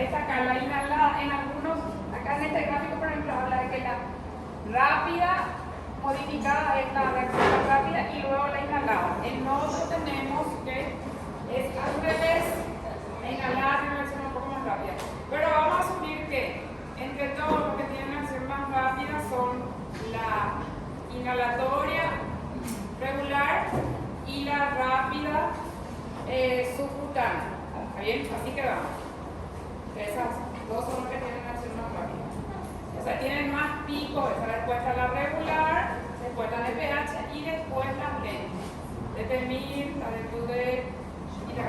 esta acá, la inhalada, en algunos, acá en este gráfico, por ejemplo, habla de que la rápida modificada es la reacción rápida y luego la inhalada. En otro tenemos que es al revés, la inhalada tiene una acción un poco más rápida. Pero vamos a asumir que entre todos los que tienen acción más rápida son la inhalatoria regular y la rápida subcutánea. ¿Está bien? Así que vamos. Esas dos son las que tienen acción más rápida. O sea, tienen más pico. Después está la regular, después la de pH y después la de TEMIR, la de TUDEC y la.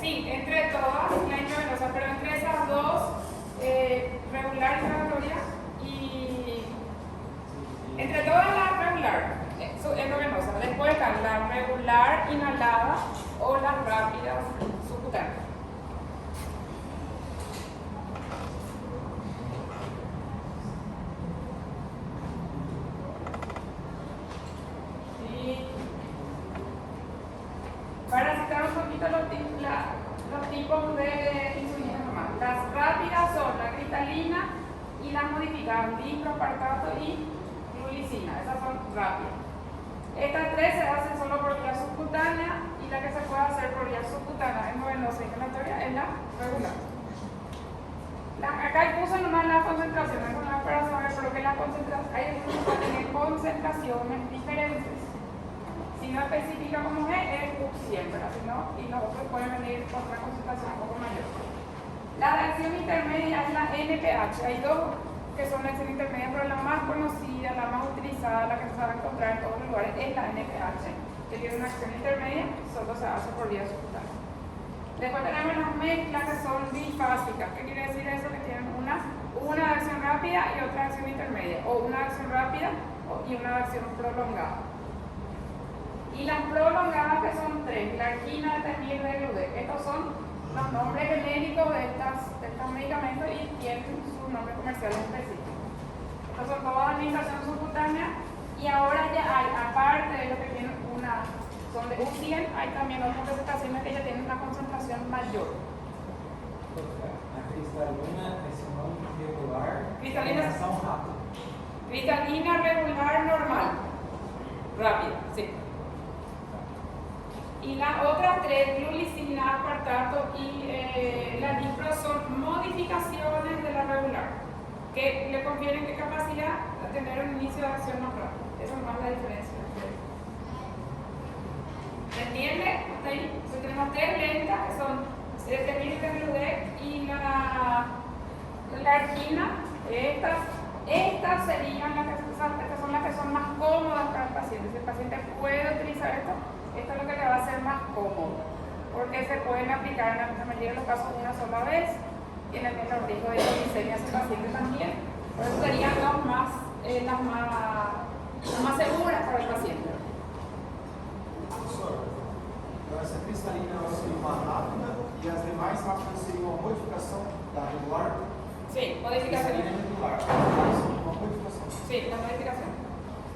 Sí, entre todas la intravenosa, pero entre esas dos, regular y inhalatoria, y entre todas la regular, endovenosa. Después están la regular inhalada o las rápidas subcutáneas. Para citar un poquito los tipos de insulina normal. Las rápidas son la cristalina y las modificadas, diclofosfato y glulicina. Esas son rápidas. Estas tres se hacen solo por vía subcutánea y la que se puede hacer por vía subcutánea endovenosa y inhalatoria es la regular. Acá puse nomás las concentraciones para saber por qué las concentraciones. Hay algunos que tienen concentraciones diferentes. Si no especifica como G, es U siempre, si no, y los otros pueden venir con una concentración un poco mayor. La reacción intermedia es la NPH. Hay dos que son la acción intermedia, pero la más conocida, la más utilizada, la que se sabe encontrar en todos los lugares es la NPH, que tiene una acción intermedia, solo se hace por vía subcutánea. Después tenemos las mezclas que son bifásicas. ¿Qué quiere decir eso? Que tienen una acción rápida y otra acción intermedia, o una acción rápida y una acción prolongada. Y las prolongadas, que son tres: glargina, TEMIR, DLUDEC. Estos son los nombres genéricos de estos medicamentos y tienen su nombre comercial específico. Estos son todas administración subcutánea, y ahora ya hay, aparte de lo que tienen son de U100, hay también otras presentaciones que ya tienen una concentración mayor. A cristalina es un nombre regular. Cristalina regular normal. Rápida, sí. Y las otras tres, glulicina, aspartato y la dipro, son modificaciones de la regular, que le confieren qué capacidad de tener un inicio de acción más rápido. Esa es más la diferencia. ¿Se entiende? Hasta ahí. Entonces tenemos tres lentas que son TEMIR, DLUDEC y la argina. Estas serían estas son las que son más cómodas para el paciente. Si el paciente puede utilizar esto es lo que le va a hacer más cómodo, porque se pueden aplicar en la mayoría de los casos una sola vez, tienen menos riesgo de hipoglicemia ese paciente también. Por eso serían las más seguras para el paciente. Professor, essa cristalina seria uma rápida e as demais rápidas seriam uma modificação da regular? Sí, modificación. Cristalina regular, uma modificação. Sí, la modificación.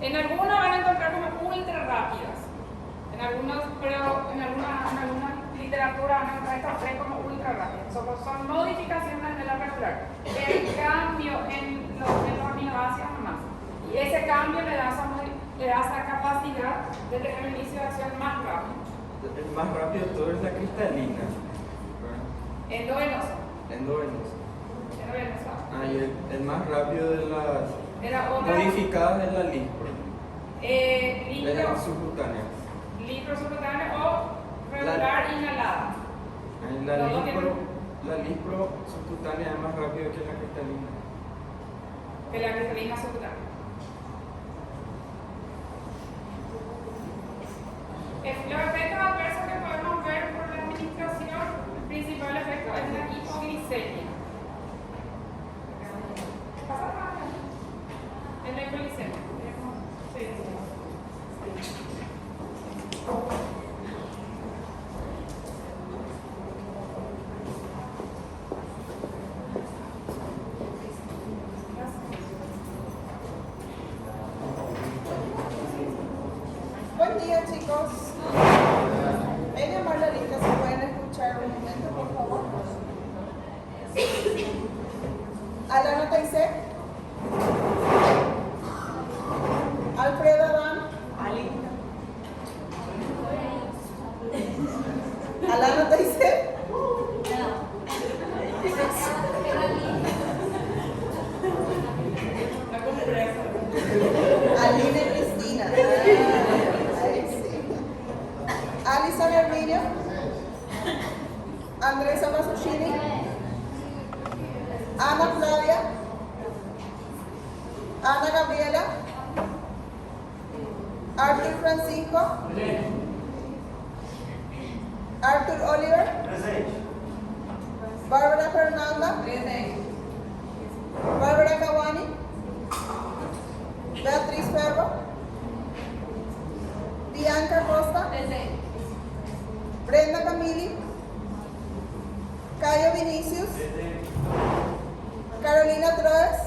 En algunas van a encontrar como ultra rápidas. Pero en alguna literatura van a encontrar estas tres como ultra rápidas. Son modificaciones de la regular. El cambio en los aminoácidos nomás. Y ese cambio le da esa capacidad de tener un inicio de acción más rápido. El más rápido de todo es la cristalina. Endovenosa. Endovenosa. Y el más rápido de las modificadas es la lispro. De las subcutáneas. Lispro subcutánea o regular inhalada. La lispro subcutánea es más rápido que la cristalina. Que la cristalina subcutánea. Los efectos adversos que podemos ver por la administración, el principal efecto es la hipoglicemia. Es la hipoglicemia. Sí. Buen día, chicos. Ella Marlarita, ¿se pueden escuchar un momento, por favor? Alana Taisé. Alfredo Adán. Alana Taisé. Aline Cristina. Ahí sí. Alison Herminio. Andresa Masuccini. Ana Flavia. Ana Gabriela. Arthur Francisco. Arthur Oliver. Bárbara Fernanda. Bárbara Cavani. Beatriz Ferro. Bianca Costa. Brenda Camili. Cayo Vinicius. Carolina Troes.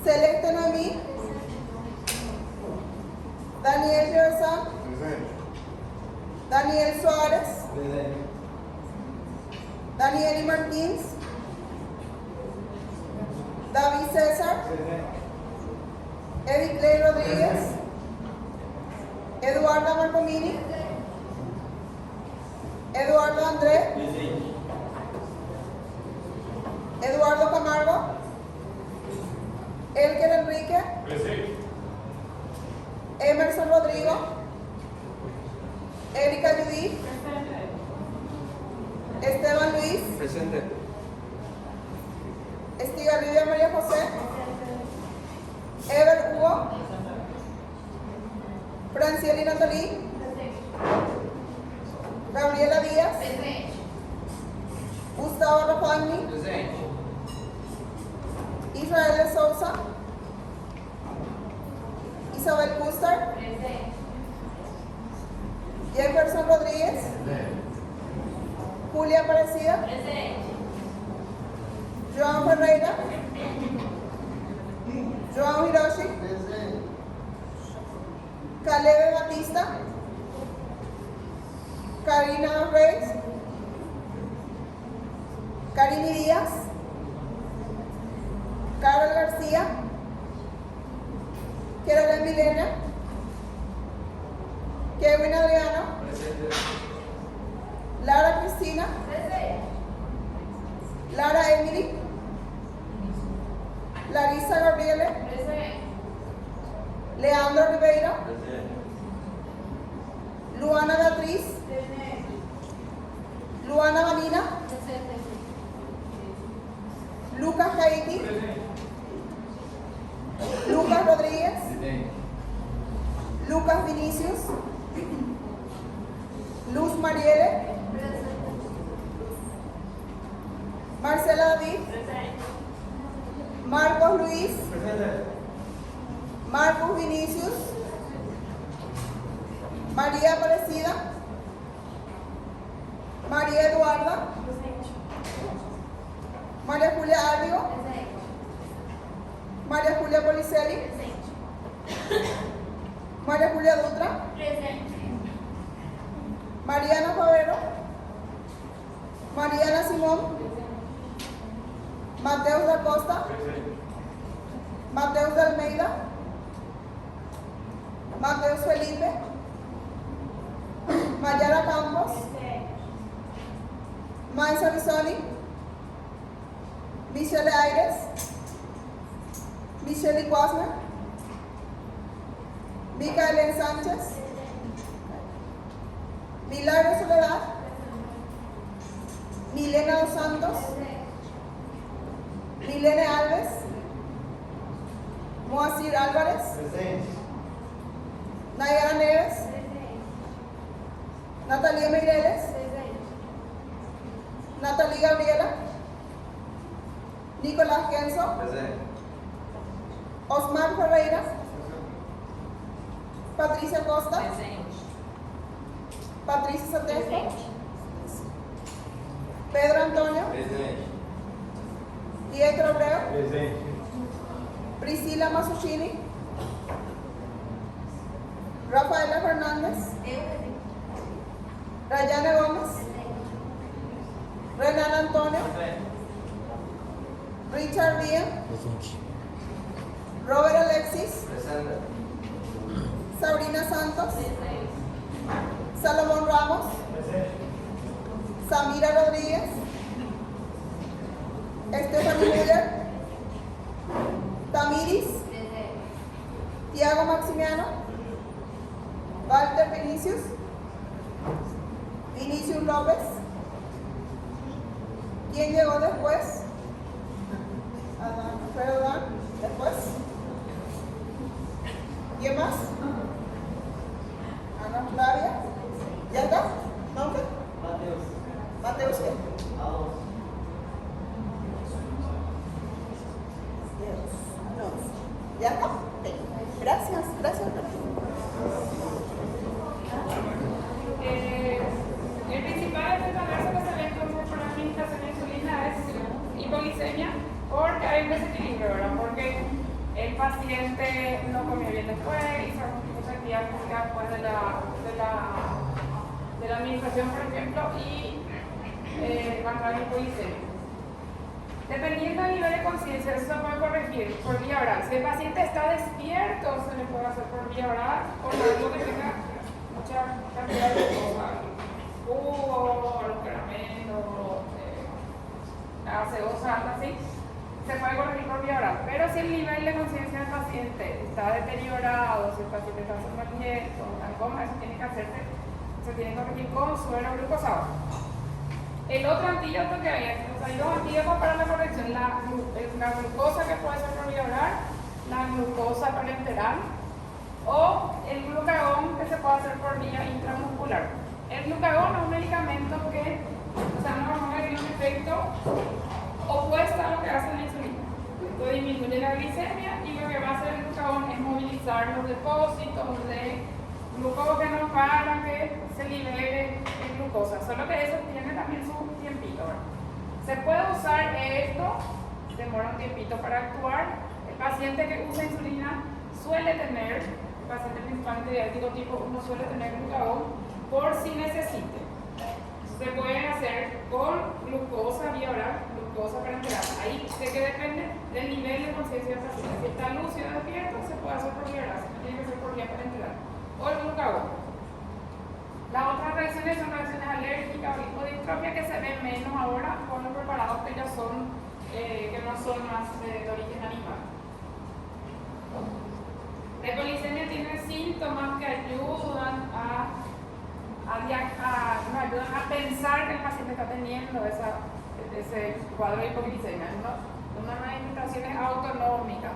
Celeste Noemí. Daniel Gerson. Daniel Suárez. Danieli Martins. David César. Edith Clay Rodríguez. Eduardo Marcomini. Eduardo André. Eduardo Camargo. Elker Enrique. Emerson Rodrigo. Erika Judith. Esteban Luis. Presente. Estigarribia María José. Ever Hugo. Francieli Natalie. Gabriela Díaz. Gustavo Rafagni. Israel de Sousa. Isabel Custer. Jefferson Rodríguez. Julia Aparecida. Joan Ferreira. Joan Hiroshi. Caleb Batista. Karina Reyes. Karini Díaz. Carol García. Carolina Milena. Kevin Adriano. Lara Cristina. Lara Emily. Larissa Gabriele. Leandro Ribeiro. Luana Beatriz. Luana Vanina. Lucas Haiti. Lucas Rodríguez. Lucas Vinicius. Luz Mariele. Marcela David. Marcos Luis. Marcos Vinicius. María Aparecida. María Eduarda. María Julia Árbigo. María Julia Policelli. María Julia Dutra. Mariana Favero. Mariana Simón. Mateus da Costa. Mateus de Almeida. Mateus Felipe. Mayara Campos. Maisa Bisoli. Michelle Aires. Michelle Quasner. Micaelen Sánchez. Milagro Soledad. Milena Dos Santos. Milene Alves. Moacir Álvarez. Nayara Neves. Natalia Meireles. Natalie Gabriela. Nicolás Genso. Osmar Ferreira. Patricia Costa. Patricia Satejo. Pedro Antonio. Pietro Abreu. Priscila Masuccini. Rafaela Fernández. Rayane Gómez. Renan Antonio. Richard Díaz, Robert Alexis, Presente. Sabrina Santos, Salomón Ramos, Samira Rodríguez, Stephanie Müller, Tamiris, Tiago Maximiano, Walter Vinicius, Vinicius López. ¿Quién llegó después? Alfredo Dan, después. ¿Quién más? Ana Flavia. ¿Ya está? ¿Nombre? Mateus qué? ¿Ya está? Ok. Gracias. El principal detonador que se ve entonces por la administración de insulina es hipoglicemia, porque hay un desequilibrio, ¿verdad? Porque el paciente no comió bien después, hizo muchas actividades físicas después de la administración, por ejemplo, y va a entrar en hipoglicemia. Dependiendo del nivel de conciencia, eso se puede corregir por vía oral. Si el paciente está despierto, se le puede hacer por vía oral, o algo que tenga mucha cantidad de cosas, jugo, los caramelos, gaseosa, algo así, se puede corregir por vía oral. Pero si el nivel de conciencia del paciente está deteriorado, si el paciente está somnoliento, algo más, eso tiene que hacerse, se tiene que corregir con suero glucosado. El otro antídoto que hay dos antídotos para la corrección, la glucosa que puede ser por vía oral, la glucosa parenteral o el glucagón que se puede hacer por vía intramuscular. El glucagón es un medicamento que, una hormona que tiene un efecto opuesto a lo que hace la insulina. Esto disminuye la glicemia y lo que va a hacer el glucagón es movilizar los depósitos de glucógeno para que se libere el glucosa. Solo que eso tiene también su tiempito, ¿verdad? Se puede usar esto, demora un tiempito para actuar. El paciente que usa insulina suele tener, el paciente principalmente diabético tipo 1 suele tener glucagón por si necesite. Se pueden hacer con glucosa vía oral, glucosa parenteral. Ahí sé que depende del nivel de conciencia del paciente. Si está lúcido despierto, se puede hacer por vía oral, si no tiene que ser por vía parenteral. O el glucagón. Las otras reacciones son reacciones alérgicas o lipodistrofia que se ven menos ahora con los preparados que ya son, que no son más de origen animal. La hipoglicemia tiene síntomas que ayudan nos ayudan a pensar que el paciente está teniendo ese cuadro de hipoglicemia. Una manifestación es autonómica.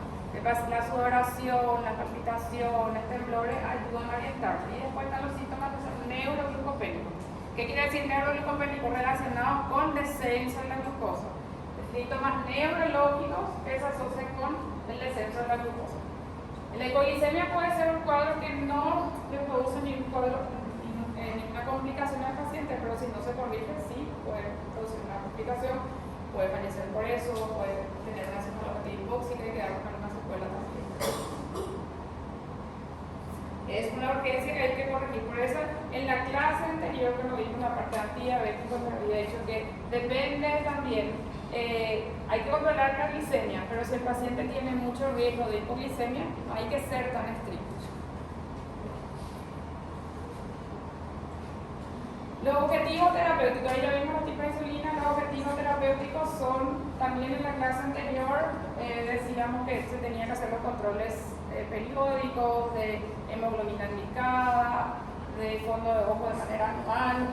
La sudoración, las palpitaciones, temblores ayudan a orientarse. Y después están los síntomas que son neuroglucopénicos. ¿Qué quiere decir neuroglucopénico? Relacionados con descenso de la glucosa. Síntomas neurológicos que se asocian con el descenso de la glucosa. La hipoglicemia puede ser un cuadro que no le produce ninguna complicación al paciente, pero si no se corrige, sí puede producir una complicación, puede fallecer por eso, puede tener una cefalopatía hipóxica y quedar con una secuela también. Es una urgencia que hay que corregir. Por eso, en la clase anterior, cuando vimos la parte antidiabética, me había dicho que depende también, hay que controlar la glicemia, pero si el paciente tiene mucho riesgo de hipoglicemia, no hay que ser tan estrictos. Los objetivos terapéuticos, ahí ya vimos los tipos de insulina. Los objetivos terapéuticos son, también en la clase anterior decíamos que se tenían que hacer los controles periódicos de hemoglobina glicada, de fondo de ojo de manera anual,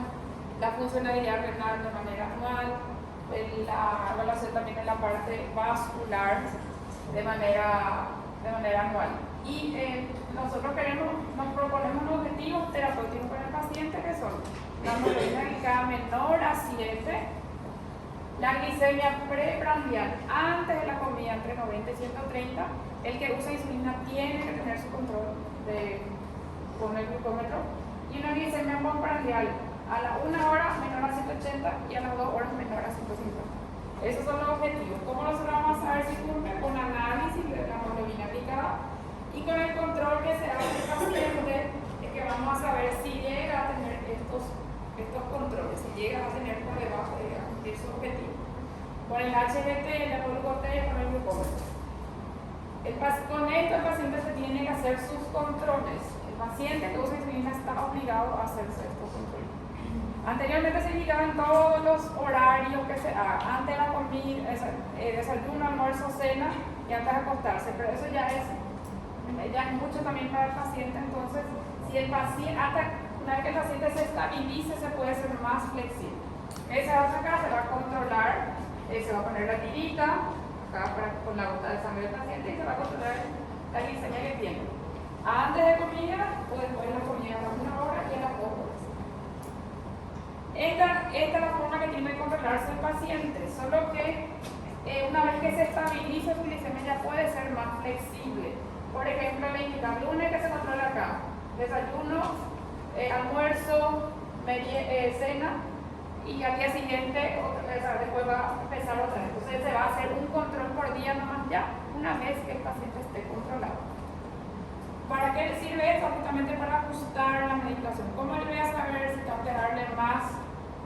la funcionalidad renal de manera anual, la evaluación también en la parte vascular de manera anual. Y nosotros nos proponemos unos objetivos terapéuticos para el paciente que son la hemoglobina glicada menor a 7, la glicemia preprandial antes de la comida entre 90 y 130. El que usa insulina tiene que tener su control con el glucómetro, y una glicemia postprandial a la 1 hora menor a 180 y a las 2 horas menor a 150. Esos son los objetivos. ¿Cómo nosotros vamos a saber si cumple? Con análisis de la hemoglobina glicada y con el control que se hace del paciente, es que vamos a saber si llega a tener estos controles, si llega a tener por debajo de cumplir su objetivo. con el HGT, el glucote y con el glucómetro. Con esto el paciente se tiene que hacer sus controles. El paciente que usa insulina está obligado a hacerse estos controles. Anteriormente se indicaban todos los horarios que se haga, antes de la comida, desayuno, almuerzo, cena y antes de acostarse, pero eso ya es mucho también para el paciente. Entonces, si el paciente, hasta una vez que el paciente se estabilice, se puede ser más flexible. Esa otra acá se va a controlar, se va a poner la tirita acá con la gota de sangre del paciente y se va a controlar la glicemia que tiene. Antes de comida o después de la comida a las 1 hora y a las 2 horas. Esta es la forma que tiene que controlarse el paciente, solo que una vez que se estabiliza su glicemia ya puede ser más flexible. Por ejemplo, le indican lunes que se controla acá, desayuno, almuerzo, cena, y al día siguiente después va a empezar otra vez. Entonces se va a hacer un control por día nomás ya, una vez que el paciente esté controlado. ¿Para qué sirve esto? Justamente para ajustar la medicación. ¿Cómo le voy a saber si tengo que darle más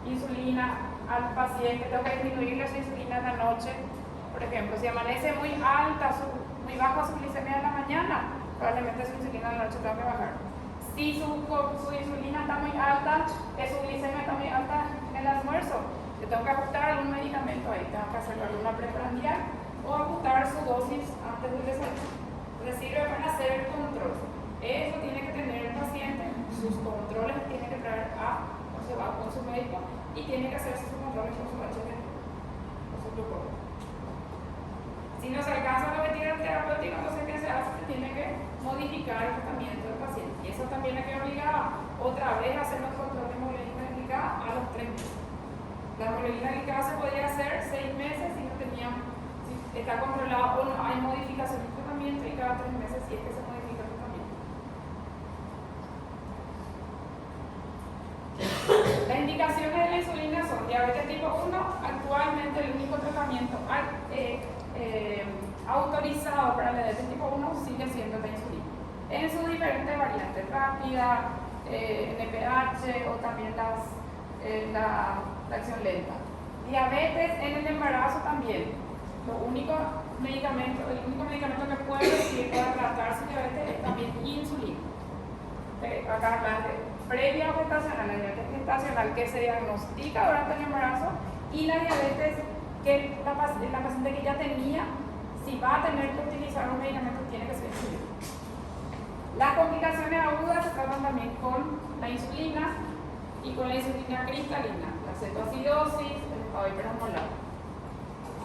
insulina al paciente? Tengo que disminuirle su insulina en la noche. Por ejemplo, si amanece muy alta, muy baja su glicemia en la mañana, probablemente su insulina en la noche tengo que bajar. Si su insulina está muy alta, su glicemia está muy alta en el almuerzo, yo tengo que ajustar algún medicamento ahí, tengo que hacer alguna preprandial o ajustar su dosis antes del desayuno. Entonces sirve para hacer el control. Eso tiene que tener el paciente, sus controles tiene que traer se va con su médico y tiene que hacerse sus controles con su HGT, con su glucómetro. Si no se alcanza la metida terapéutica, entonces ¿qué se hace? Se tiene que modificar el tratamiento del paciente. Y eso también hay que obligar otra vez a hacer los controles de hemoglobina glicada a los 3 meses. La hemoglobina glicada se podría hacer 6 meses si está controlado o no hay modificación del tratamiento, y cada 3 meses si es que se modifica el tratamiento. Las indicaciones de la insulina son diabetes tipo 1. Actualmente el único tratamiento autorizado para la diabetes tipo 1 sigue siendo la insulina, en sus diferentes variantes, rápida, NPH o también la acción lenta. Diabetes en el embarazo también. El único medicamento que puede recibir para tratar su diabetes es también insulina. Acá hablan de previa o gestacional, la diabetes gestacional que se diagnostica durante el embarazo, y la diabetes que la paciente que ya tenía, si va a tener que utilizar un medicamento, tiene que ser insulina. Las complicaciones agudas se tratan también con la insulina y con la insulina cristalina, la cetoacidosis, el estado hiperosmolar.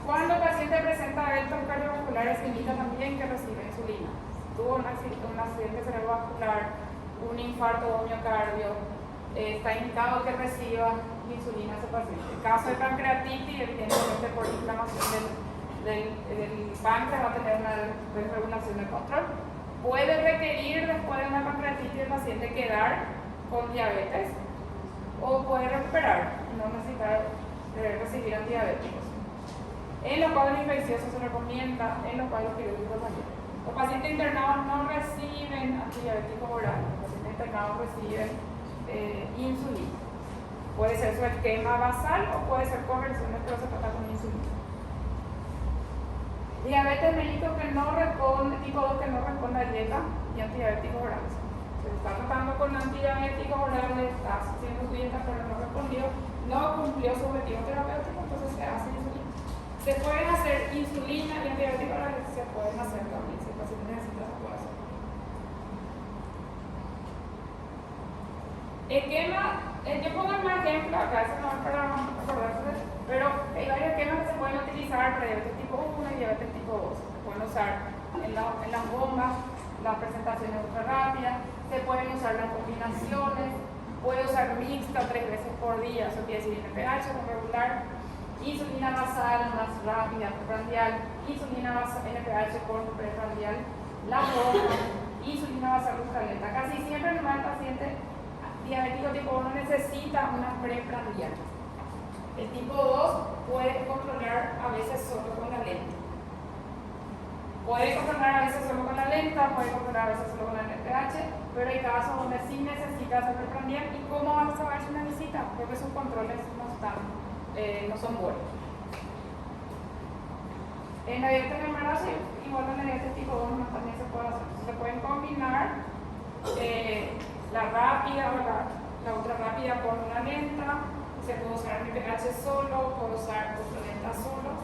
Cuando el paciente presenta eventos cardiovasculares, se indica también que recibe insulina. Tuvo un accidente cerebrovascular, un infarto o miocardio, está indicado que reciba insulina a ese paciente. En caso de pancreatitis, evidentemente por inflamación del páncreas va a tener una desregulación del control. Puede requerir después de una pancreatitis el paciente quedar con diabetes o puede recuperar y no necesitar recibir antidiabéticos. En los cuadros infecciosos se recomienda, en los cuadros quirúrgicos también. Los pacientes internados no reciben antidiabéticos orales, los pacientes internados reciben insulina. Puede ser su esquema basal o puede ser conversiones, pero se trata con insulina. Diabetes mellitus que no responde, tipo 2 que no responde a dieta y antidiabéticos orales. Se está tratando con antidiabéticos orales, está haciendo su dieta pero no respondió, no cumplió su objetivo terapéutico, entonces se hace insulina. Se pueden hacer insulina y antidiabéticos orales, se pueden hacer también, si el paciente necesita, se puede hacer. Esquema, yo pongo más ejemplo acá, eso no es para acordarse, pero hay varios esquemas que se pueden utilizar para diabetes tipo 1 y diabetes tipo 2. Se pueden usar en las bombas, las presentaciones ultra rápidas, se pueden usar las combinaciones, puede usar mixta 3 veces por día, eso quiere decir NPH con regular, insulina basal más rápida, preprandial, insulina basal NPH con preprandial, la bomba, insulina basal ultralenta. Casi siempre el paciente diabético tipo 1 necesita una preprandial. El tipo 2 puede controlar a veces solo con la lenta. Puede controlar a veces solo con la lenta, puede controlar a veces solo con la NPH, pero hay casos donde sí necesita esa preprandial. ¿Y cómo vamos a ver si necesita? Porque sus controles no son buenos. En la diabetes de embarazo, igual en la diabetes tipo 1 también se puede hacer. Se pueden combinar la rápida o la ultra rápida con una lenta. Se puede usar NPH solo, puede usar ultra lenta solo.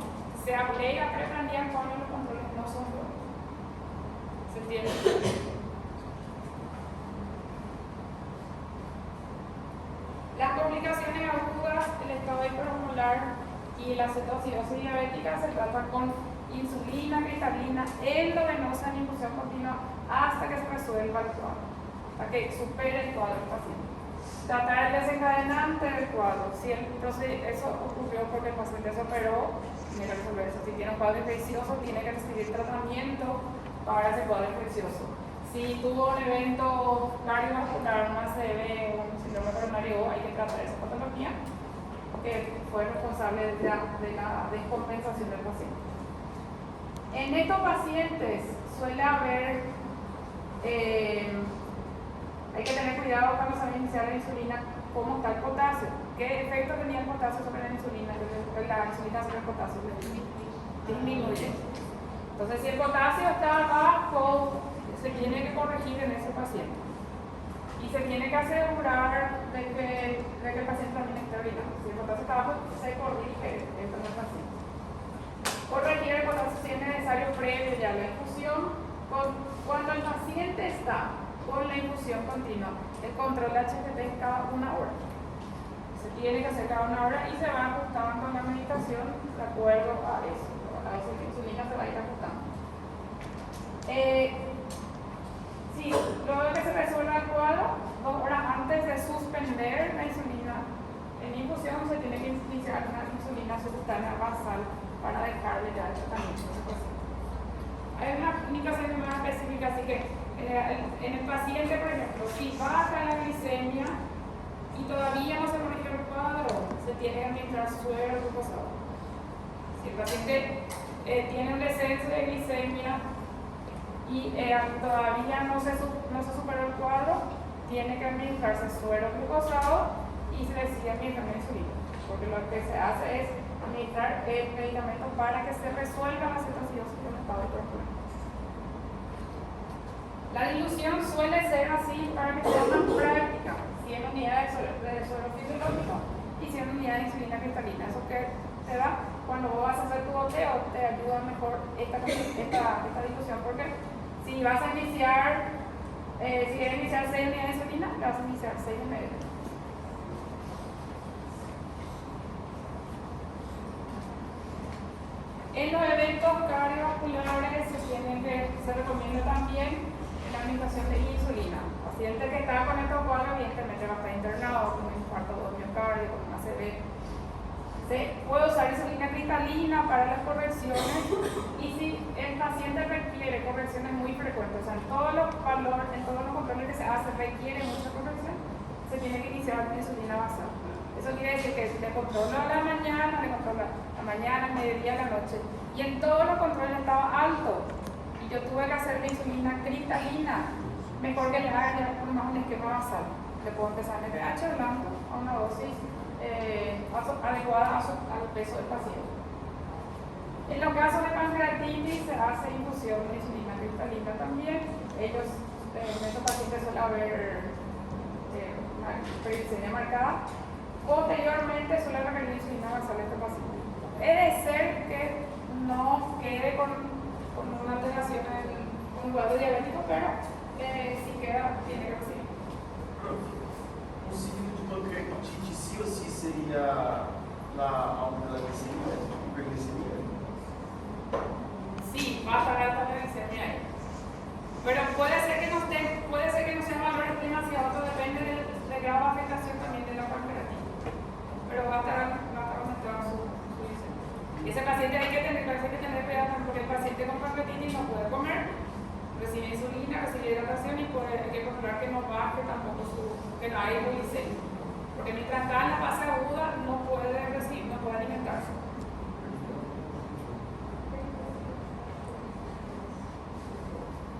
Se agrega preprandial cuando los controles no son buenos. ¿Se entiende? Las complicaciones agudas, el estado hiperosmolar y la cetoacidosis diabética se tratan con insulina cristalina endovenosa en infusión continua hasta que se resuelva el cuadro, hasta que supere el cuadro del paciente. Tratar el desencadenante del cuadro. Si eso ocurrió porque el paciente se operó, tiene que resolver eso. Si tiene un cuadro infeccioso, tiene que recibir tratamiento para ese cuadro infeccioso. Si tuvo un evento cardiovascular, una ACV o un síndrome coronario, hay que tratar esa patología que fue responsable de la descompensación del paciente. En estos pacientes suele haber, hay que tener cuidado cuando se va a iniciar la insulina, cómo está el potasio, qué efecto tenía el potasio sobre la insulina sobre el potasio disminuye. Entonces, si el potasio está bajo, se tiene que corregir en ese paciente. Y se tiene que asegurar de que el paciente también esté orinando. Si el potasio está bajo, se corrige esto en el paciente. Corregir el potasio si es necesario previo ya a la infusión. Cuando el paciente está con la infusión continua, el control de HTT es cada 1 hora. Se tiene que hacer cada 1 hora y se va ajustando con la meditación de acuerdo a eso. A veces la insulina se va a ir ajustando. Sí, luego de que se resuelva el cuadro, 2 horas antes de suspender la insulina en infusión, se tiene que iniciar una insulina subcutánea basal para dejarle ya el tratamiento. Hay una indicación más específica, así que en el paciente, por ejemplo, si baja la glicemia y todavía no se corrige el cuadro, se tiene que administrar suero glucosado. Si el paciente tiene un descenso de glicemia y todavía no se superó el cuadro, tiene que administrarse suero glucosado y se le sigue administrando insulina, porque lo que se hace es administrar el medicamento para que se resuelva la cetoacidosis del estado hiperosmolar. La dilución suele ser así para que sea más práctica, 100 unidades de suero fisiológico y 100 unidades de insulina cristalina. Eso que te da cuando vos vas a hacer tu goteo, te ayuda mejor esta dilución, porque si vas a iniciar, si quieres iniciar 6 unidades de insulina, le vas a iniciar 6 unidades. En los eventos cardiovasculares se recomienda también la administración de insulina. El paciente que está con estos cuadros, evidentemente va a estar internado con un infarto de miocardio, con una ACV. Se puede usar insulina cristalina para las correcciones y si el paciente requiere correcciones muy frecuentes, o sea, en todos los controles que se hacen requiere mucha corrección, se tiene que iniciar la insulina basal. Eso quiere decir que le controlo a la mañana, al mediodía, a la noche. Y en todos los controles estaba alto. Y yo tuve que hacer la insulina cristalina. Mejor que le haga ya por más un esquema basal. Le puedo empezar en pH blanco a una dosis adecuada al peso del paciente. En los casos de pancreatitis se hace infusión de insulina cristalina también. En estos pacientes suele haber una hiperglicemia marcada. Posteriormente suele requerir insulina basal este paciente. Es de ser que no quede con una alteración en un cuadro diabético, pero si queda, tiene que recibir. Um signo de pancreatite sí ou sí seria aumento da glicemia, hiperglicemia? Sí, va a estar alta la glicemia ahí. Pero puede ser que no sean valores demasiado altos, depende del grado de afectación también de la pancreatitis. Pero va a estar aumentada su glicemia. Y ese paciente hay que tener cuidado porque el paciente con pancreatitis no puede comer, recibe insulina, recibe hidratación y hay que controlar que no baje tampoco que no haya hipoglicemia. Porque mientras está en la fase aguda no puede alimentarse.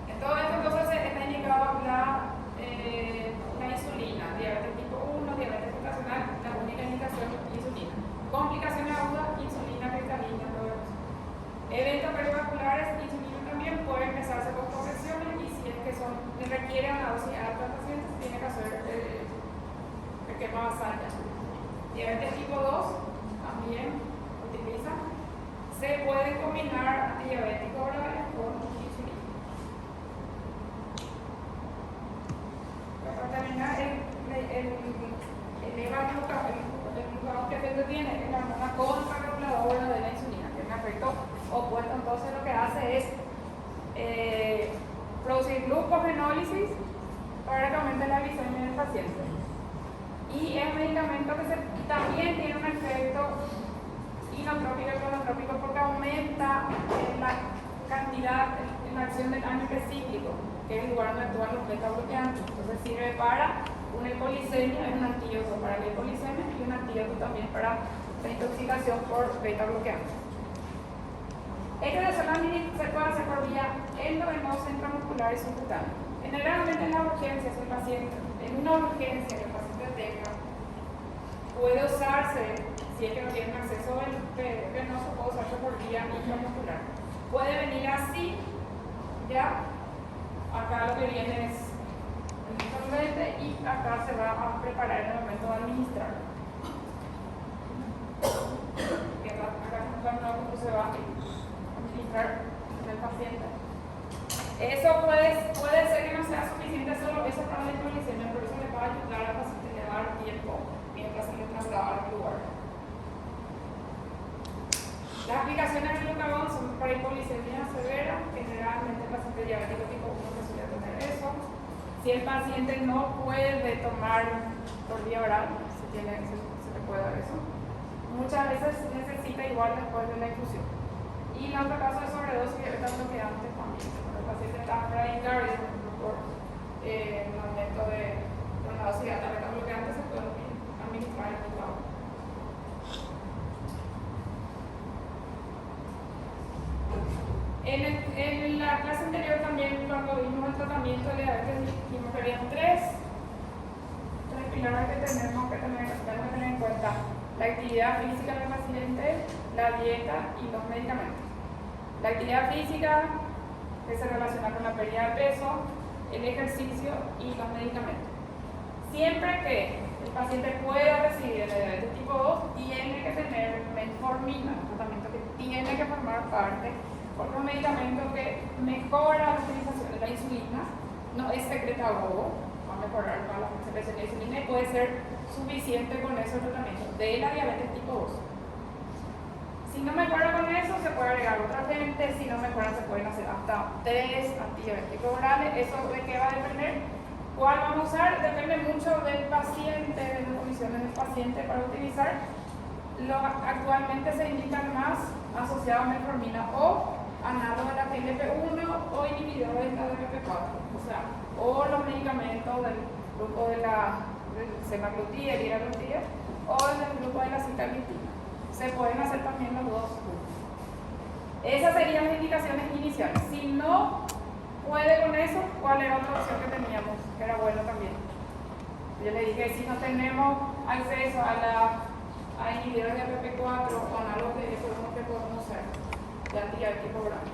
En todo esto entonces está indicado la insulina, diabetes tipo 1, diabetes gestacional, la única indicación insulina. Complicaciones agudas, insulina cristalina, todo eso. Eventos esquema basal. Diabetes tipo 2 también utiliza. Se pueden combinar antidiabéticos orales con insulina. Para terminar, el glucagón que efecto tiene es la hormona contrarreguladora de la insulina, que es un efecto opuesto. Entonces lo que hace es producir glucogenólisis para que aumente la glicemia del paciente. Y es un medicamento que también tiene un efecto inotrópico y cronotrópico porque aumenta la cantidad, en la acción del AMP cíclico, que es el lugar donde actúan los beta-bloqueantes. Entonces sirve para una hipoglicemia, es un antídoto para la hipoglicemia y un antídoto también para la intoxicación por beta-bloqueantes. Esta se puede hacer por vía endovenosa, intramuscular y subcutánea. Generalmente en las urgencias, el paciente, en una urgencia que el paciente tenga, puede usarse, si es que no tiene acceso venoso, puede usarse por vía intramuscular. Puede venir así, ya, acá lo que viene es el disolvente y acá se va a preparar en el momento de administrar. Acá se va a administrar en el paciente. Eso puede ser que no sea suficiente solo eso para la hipoglicemia, pero eso le va a ayudar al paciente, le va a dar tiempo mientras se le traslada al lugar. Las aplicaciones del glucagón son para hipoglicemia severa, generalmente el paciente diabético tipo 1 que suele tener eso. Si el paciente no puede tomar por vía oral, se le puede dar eso. Muchas veces necesita igual después de la infusión. Y en otro caso de sobredosis de beta-bloqueantes también. Cuando el paciente está bradicardia, por ejemplo, por un aumento de una dosis alta de beta-bloqueantes, se puede administrar el glucagón. En la clase anterior también, cuando vimos el tratamiento de diabetes, dijimos que había tres pilares que tenemos que tener en cuenta: la actividad física del paciente, la dieta y los medicamentos. La actividad física, que se relaciona con la pérdida de peso, el ejercicio y los medicamentos. Siempre que el paciente pueda recibir el diabetes tipo 2, tiene que tener metformina, un tratamiento que tiene que formar parte, porque es un medicamento que mejora la utilización de la insulina, no es secretagogo, va a mejorar la secreción de insulina y puede ser suficiente con ese tratamiento de la diabetes tipo 2. Si no mejora con eso, se puede agregar otra gente. Si no mejora, se pueden hacer hasta 3 antidiabéticos orales. ¿Eso de qué va a depender? ¿Cuál vamos a usar? Depende mucho del paciente, de las condiciones del paciente para utilizar. Actualmente se indican más asociados a metformina o análogos de la GLP-1 o inhibidores de la DPP-4. O sea, o los medicamentos del grupo del semaglutida, el liraglutida, o del grupo de la sitagliptina. Se pueden hacer también los dos juntos. Esas serían las indicaciones iniciales. Si no puede con eso, ¿cuál era otra opción que teníamos? Que era bueno también. Yo le dije, si no tenemos acceso a inhibidores de PP4 o análogos de GLP-1, que podemos usar de antidiabético oral.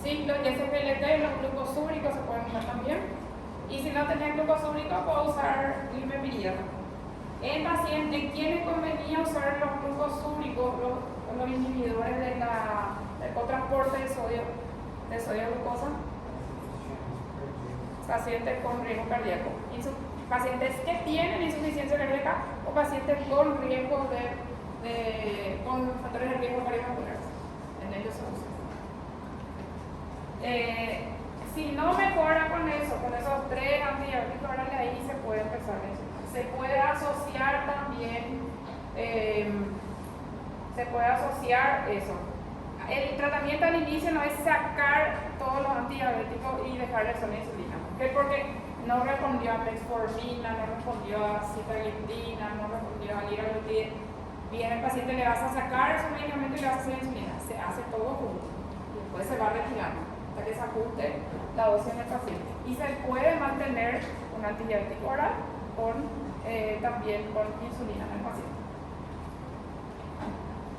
Sí, los SGLT y los glucosúricos se pueden usar también. Y si no tenés glucosúrico, puedo usar limepirida. En paciente, ¿quiénes convenía usar los glucosúricos, los inhibidores del cotransporte de sodio glucosa? Pacientes con riesgo cardíaco. Pacientes que tienen insuficiencia cardíaca o pacientes con riesgo con factores de riesgo cardiovasculares. En ellos se usa. Si no mejora con esos 3 antidiabéticos orales, ahí se puede empezar eso. Se puede asociar también, eso. El tratamiento al inicio no es sacar todos los antidiabéticos y dejarles solo insulina. ¿Por qué? Porque no respondió a metformina, no respondió a sitagliptina, no respondió a liraglutida. Bien, el paciente le vas a sacar su medicamento y le vas a hacer insulina. Se hace todo junto y después se va retirando hasta que se ajuste la dosis en el paciente. Y se puede mantener un antidiabético oral también con insulina en el paciente.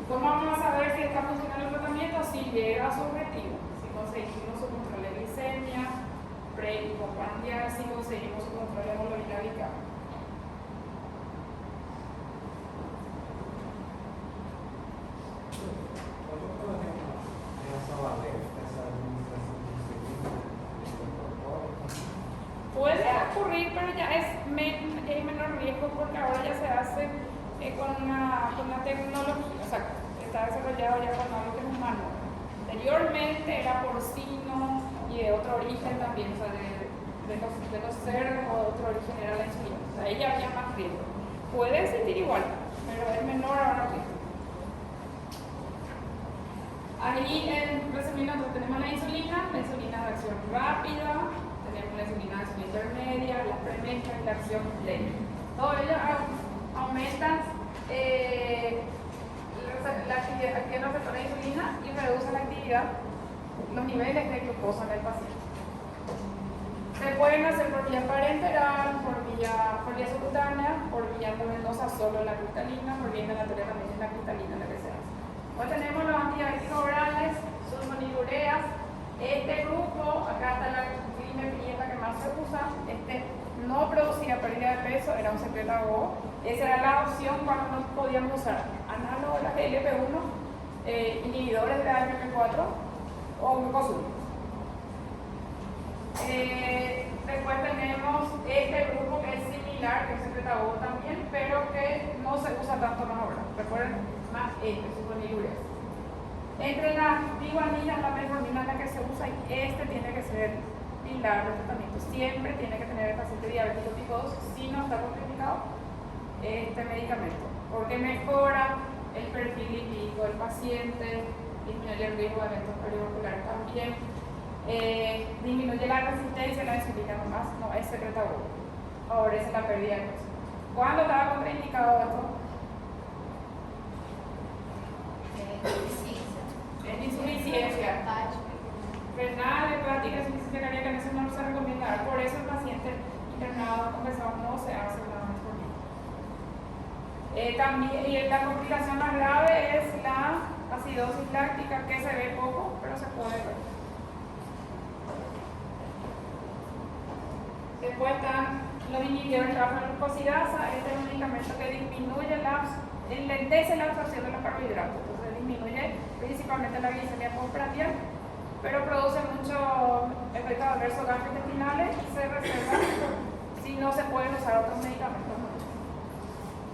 ¿Cómo vamos a saber si está funcionando el tratamiento? Si llega a su objetivo, si conseguimos su control de glicemia, pre y postprandial si conseguimos su control de hemoglobina glicada. ¿Cómo podemos hacer valer esa administración de insulina en el cuerpo? Puede ocurrir, pero ya es menor riesgo porque ahora ya se hace con una tecnología, o sea, está desarrollado ya con algo que es humano. Anteriormente era porcino y de otro origen también, o sea, de los cerdos o de otro origen era la insulina. O sea, ahí ya había más riesgo. Puede existir igual, pero es menor ahora riesgo. Ahí en resumimiento tenemos la insulina de acción rápida, tenemos la insulina de acción intermedia, la premezcla y la acción lenta. Todo ello aumenta la actividad que nos retorna la insulina y reduce la actividad, los niveles de glucosa en el paciente. Se pueden hacer por vía parenteral, por vía subcutánea, por vía endovenosa solo en la cristalina, por vía inhalatoria también en la cristalina, la que se hace. Luego tenemos los antidiabéticos orales, sulfonilureas. Este grupo, acá está la glimepiridina que más se usa, no producía pérdida de peso, era un secretagogue. Esa era la opción cuando no podíamos usar análogos de la GLP-1, inhibidores de la AMP4 o glucosamina. Después tenemos este grupo que es similar, que es secretagogue también, pero que no se usa tanto más ahora. Recuerden, más sulfonilureas. Entre las tiguaninas, la metformina es la que se usa y tiene que ser pilar de tratamiento. Siempre tiene que tener el paciente diabético tipo 2 si no está contraindicado este medicamento, porque mejora el perfil lipídico del paciente, disminuye el riesgo de eventos cardiovasculares también, disminuye la resistencia a la insulina, nomás no es secretagogue, favorece la pérdida de peso. ¿Cuándo estaba contraindicado esto? En insuficiencia renal, hepática, insuficiencia cardíaca, en eso no se recomienda dar. Por eso el paciente internado compensado no se hace una metformina. También, y la complicación más grave es la acidosis láctica, que se ve poco, pero se puede ver. Después están los inhibidores de la glucosidasa. Este es un medicamento que disminuye enlentece la absorción de los carbohidratos. Disminuye principalmente la glicemia postprandial, pero produce mucho efectos adversos gastrointestinales y se reserva si no se pueden usar otros medicamentos.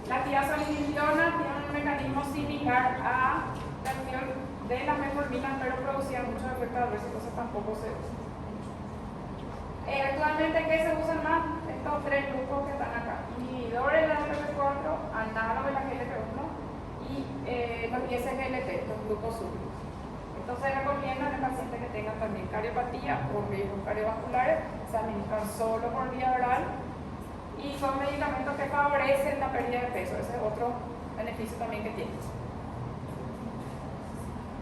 La tiazolidindiona tiene un mecanismo similar a la acción de las metforminas, pero producía muchos efectos adversos, entonces tampoco se usa. Actualmente, ¿qué se usan más? Estos tres grupos que están acá: inhibidores de la GLP-4, análogos de la GLP-1 y los ISGLT, los grupos súbditos. Entonces recomiendan al paciente que tenga también cardiopatía o riesgos cardiovasculares, se administran solo por vía oral y son medicamentos que favorecen la pérdida de peso. Ese es otro beneficio también que tiene.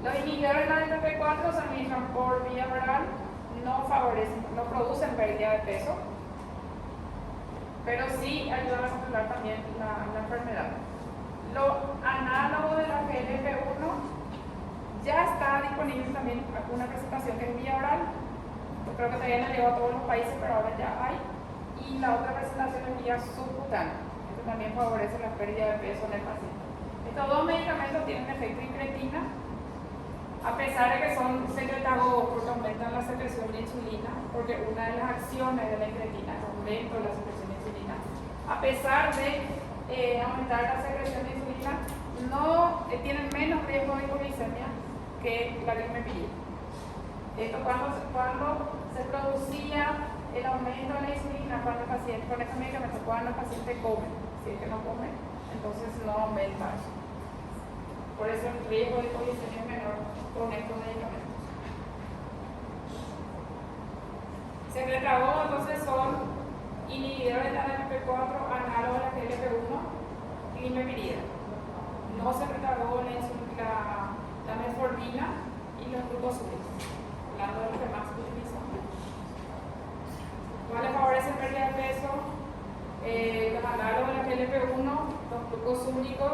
Los inhibidores de la GLP-4 se administran por vía oral, no producen pérdida de peso, pero sí ayudan a controlar también la enfermedad. Lo análogo de la GLP-1 ya está disponible también una presentación que es vía oral. Yo creo que todavía no llegó a todos los países, pero ahora ya hay. Y la otra presentación es vía subcutánea. Esto también favorece la pérdida de peso en el paciente. Estos dos medicamentos tienen efecto incretina, a pesar de que son secretagogues porque aumentan la secreción de insulina, porque una de las acciones de la incretina es aumento de la secreción de insulina. A pesar de aumentar la secreción de insulina, no tienen menos riesgo de hipoglicemia que la glimepiridina. Esto cuando se producía el aumento de la insulina cuando el paciente, con este medicamento, cuando el paciente come. Si es que no come, entonces no aumenta eso. Por eso el riesgo de hipoglicemia es menor con estos medicamentos. Secretagogues entonces son inhibidores de la AMP4, análogos de la GLP-1 y glimepiridina. No secretagogues la metformina y los grupos súbditos, hablando de los que más se utilizan. ¿Cuáles favorecen pérdida de peso? Los análogos de la GLP-1, los grupos súbditos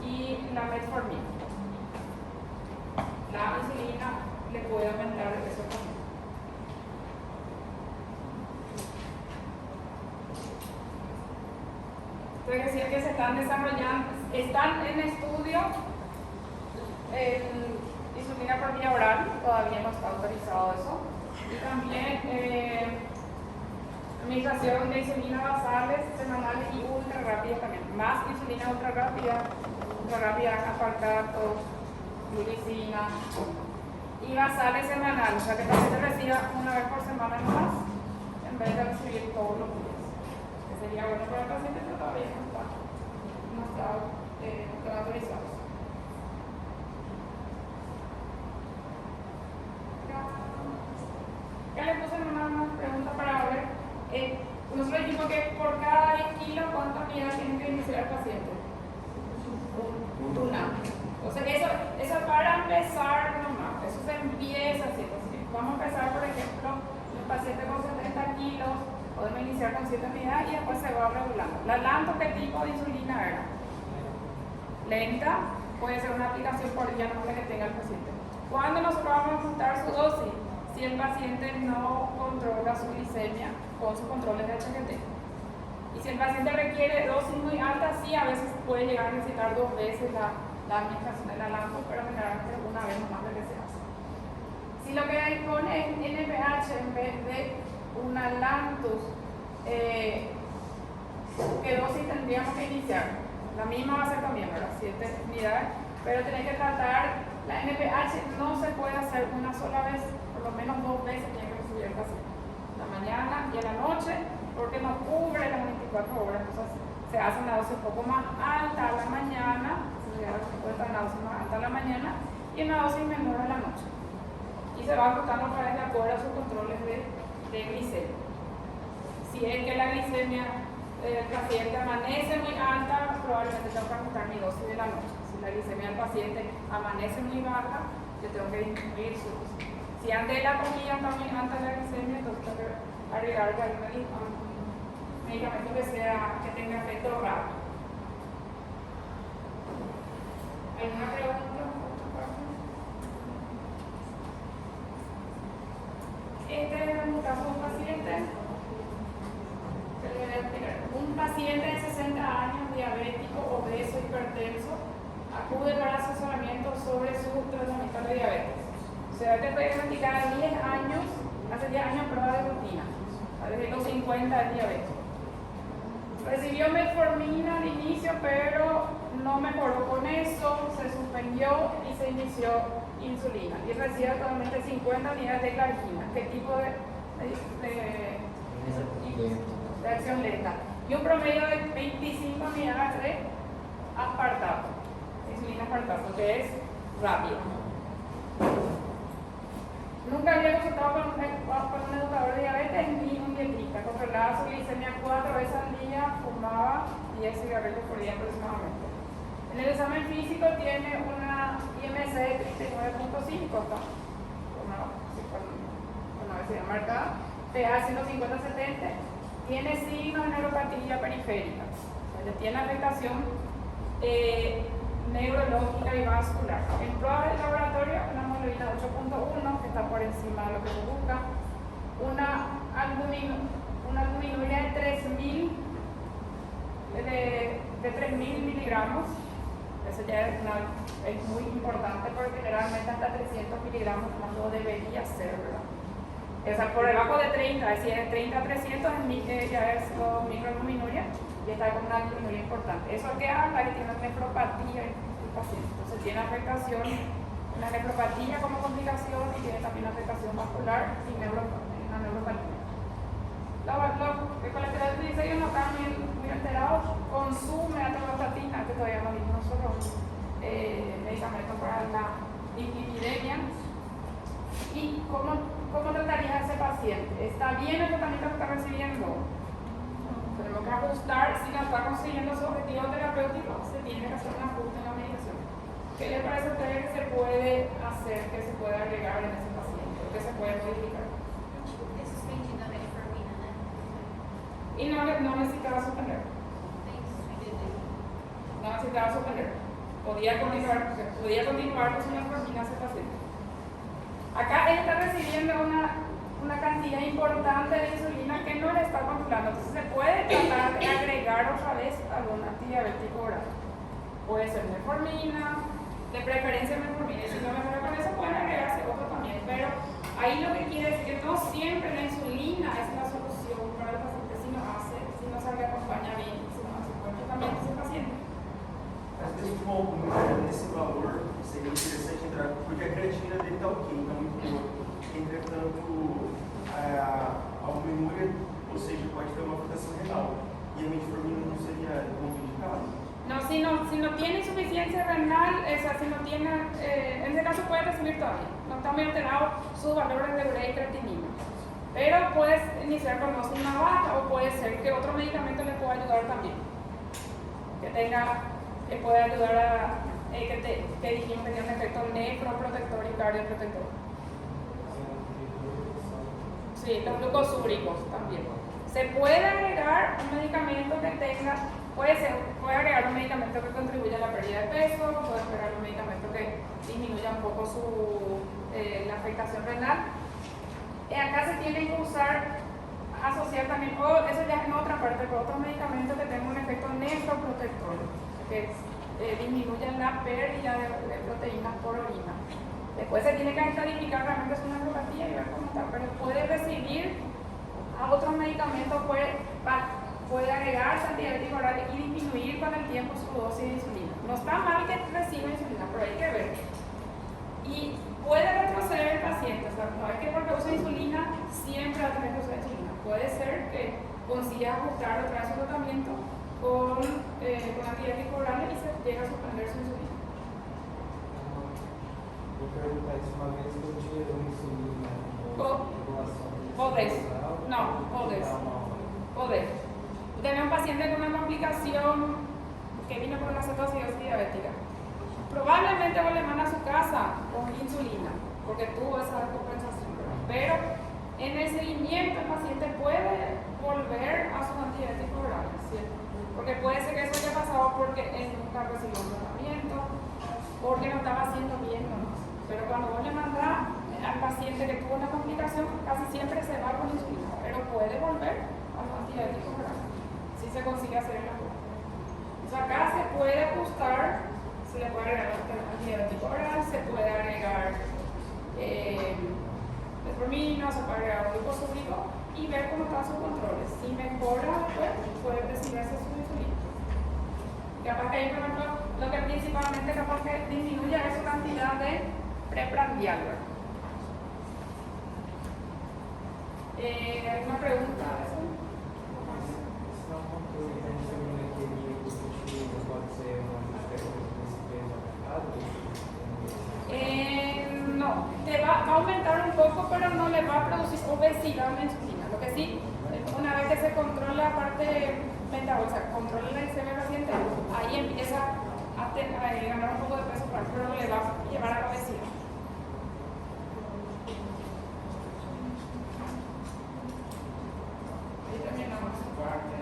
y la metformina. La insulina le puede aumentar el peso también. Quiere decir que se están desarrollando, están en estudio insulina por vía oral, todavía no está autorizado eso. Y también administración de insulina basales, semanales y ultra rápidas también. Más insulina ultra rápida, aspartato, glucina y basales semanales, o sea que el paciente reciba una vez por semana más en vez de recibir todos los días. Que sería bueno para el paciente, pero todavía no están autorizados. Ya le puse una pregunta para ver. Nosotros dijimos que por cada 10 kilos, ¿cuántas unidades tiene que iniciar el paciente? Una. O sea, eso para empezar nomás, eso se empieza haciendo así. Vamos a empezar, por ejemplo, el paciente con 70 kilos, podemos iniciar con 7 unidades y después se va regulando. La lanto, ¿qué tipo de insulina era? Lenta, puede ser una aplicación por día, no la que tenga el paciente. ¿Cuándo nosotros vamos a ajustar su dosis? Si el paciente no controla su glicemia con sus controles de HGT. Y si el paciente requiere dosis muy altas, sí, a veces puede llegar a necesitar 2 veces la administración de la lanto, pero generalmente una vez nomás lo que se hace. Si lo que dispone es NPH en vez de una lantus, ¿qué dosis tendríamos que iniciar? La misma va a ser también, ¿verdad? 7 unidades, pero tenés que tratar, la NPH no se puede hacer una sola vez, por lo menos 2 veces tiene que recibir el paciente, la mañana y en la noche, porque no cubre las 24 horas, entonces se hace una dosis un poco más alta a la mañana, se puede una dosis más alta a la mañana y una dosis menor a la noche. Y se va ajustando otra vez de acuerdo a sus controles de glicemia. Si es que la glicemia del paciente amanece muy alta, probablemente tengo que ajustar mi dosis de la noche. Si la glicemia del paciente amanece muy baja, yo tengo que disminuir su dosis. Si antes de la comida está muy alta la glicemia, entonces tengo que agregar algún medicamento que tenga efecto rápido. ¿Alguna pregunta? Este es un caso de un paciente que le voy a explicar. Un paciente de 60 años, diabético, obeso, hipertenso, acude para asesoramiento sobre su tratamiento de diabetes. Se va a diagnosticar 10 años, hace 10 años prueba de rutina, desde los 50 de diabetes. Recibió metformina al inicio, pero no mejoró con eso, se suspendió y se inició insulina. Y recibe actualmente 50 unidades de glargina. ¿Qué tipo de acción lenta? Y un promedio de 25 unidades de aspartato, insulina aspartato, que es rápido. Nunca había consultado con un educador de diabetes ni un dietista. Controlaba su glicemia 4 veces al día, fumaba 10 cigarrillos por día aproximadamente. En el examen físico tiene una IMC de 39.5, una vez marcada, PA 150-70, tiene signos de neuropatía periférica, o sea, tiene afectación neurológica y vascular. En pruebas de laboratorio, una hemoglobina 8.1, que está por encima de lo que se busca, una albuminuria de 3.000 miligramos. Eso ya es muy importante porque generalmente hasta 300 miligramos más lo debería ser, ¿verdad? O sea, por debajo de 30, es decir, de 30 a 300 ya es microalbuminuria y está con una albuminuria importante. Eso que habla que tiene una nefropatía el paciente. Entonces tiene afectación, una nefropatía como complicación y tiene también afectación vascular y una neuropatía. El colesterol triglicéridos no están muy alterados, consume atorvastatina, que todavía no vimos nosotros, medicamentos para la dislipidemia. ¿Y cómo trataría a ese paciente? ¿Está bien el tratamiento que está recibiendo? Tenemos que ajustar, si no está consiguiendo su objetivo terapéutico, se tiene que hacer un ajuste en la medicación. ¿Qué le parece a ustedes que se puede hacer, que se puede agregar en ese paciente, que se puede modificar? Y no necesitaba suspender. No necesitaba suspender. Podía continuar con su metformina ese paciente. Acá él está recibiendo una una cantidad importante de insulina que no le está controlando. Entonces se puede tratar de agregar otra vez algún antidiabético oral. Puede ser metformina, de preferencia metformina, y si no mejora con eso pueden agregarse otro también, pero ahí lo que quiere decir que no siempre la insulina es la solución para el paciente si no se le acompaña bien, si no se encuentra también ese paciente. Às vezes, com algum nesse valor, seria interessante entrar, porque a creatina dele está ok, está muito boa. Entretanto, a albuminúria, ou seja, pode ter uma afetação renal. E a metformina não seria contraindicado? No, si no tiene insuficiencia renal, o sea, si no tiene, en ese caso puede recibir todavía. No está muy alterado sus valores de urea y creatinina. Pero puedes iniciar con dosis más baja o puede ser que otro medicamento le pueda ayudar también. Que pueda ayudar a, que dijimos que tiene un efecto nefroprotector y cardioprotector. Sí, los glucosúricos también. Se puede agregar un medicamento que tenga, puede agregar un medicamento que contribuya a la pérdida de peso, puede agregar un medicamento que disminuya un poco la afectación renal. Acá se tiene que asociar también, eso ya es en otra parte, con otros medicamentos que tengan un efecto nefroprotector, que disminuyan la pérdida de proteínas por orina. Después se tiene que estadificar realmente es una neuropatía y ver cómo está, pero puede recibir a otros medicamentos, puede agregarse antidiabético oral y disminuir con el tiempo su dosis de insulina. No está mal que reciba insulina, pero hay que ver. Y puede retroceder el paciente, o sea, no es que porque usa insulina siempre va a tener que usar insulina. Puede ser que consiga ajustar otra vez su tratamiento con antidiabético oral y se llega a suspender su insulina. Vou perguntar isso uma vez que eu tiro insulina Podés. No, podés. Tener un paciente con una complicación que vino por una cetoacidosis diabética. Probablemente vos le mandas a su casa con insulina, porque tuvo esa compensación. Pero en el seguimiento el paciente puede volver a sus antidiabéticos orales, ¿cierto? Porque puede ser que eso haya pasado porque él nunca recibió un tratamiento, porque no estaba haciendo bien nomás. Pero cuando vos le mandás al paciente que tuvo una complicación, casi siempre se va con insulina, pero puede volver a los antidiabéticos orales, si se consigue hacer el ajuste. Entonces acá se puede ajustar, se le puede agregar antidiabético oral, se puede agregar metformina, se puede agregar glucosúrico y ver cómo están sus controles. Si mejora, pues puede resignarse su insulina. Capaz que ahí, por ejemplo, lo que principalmente capaz que disminuye es su cantidad de preprandial. ¿Alguna pregunta a eso? Se não controle da insulina química, pode ser uma diferença desse peso afetado? No, te va a aumentar un poco, pero no le va a producir obesidad la insulina. Lo que sí, una vez que se controla la parte metabólica, o sea, controla la glicemia del paciente, ahí empieza a ganar un poco de peso, pero no le va a llevar a la obesidad. Ahí terminamos esta parte.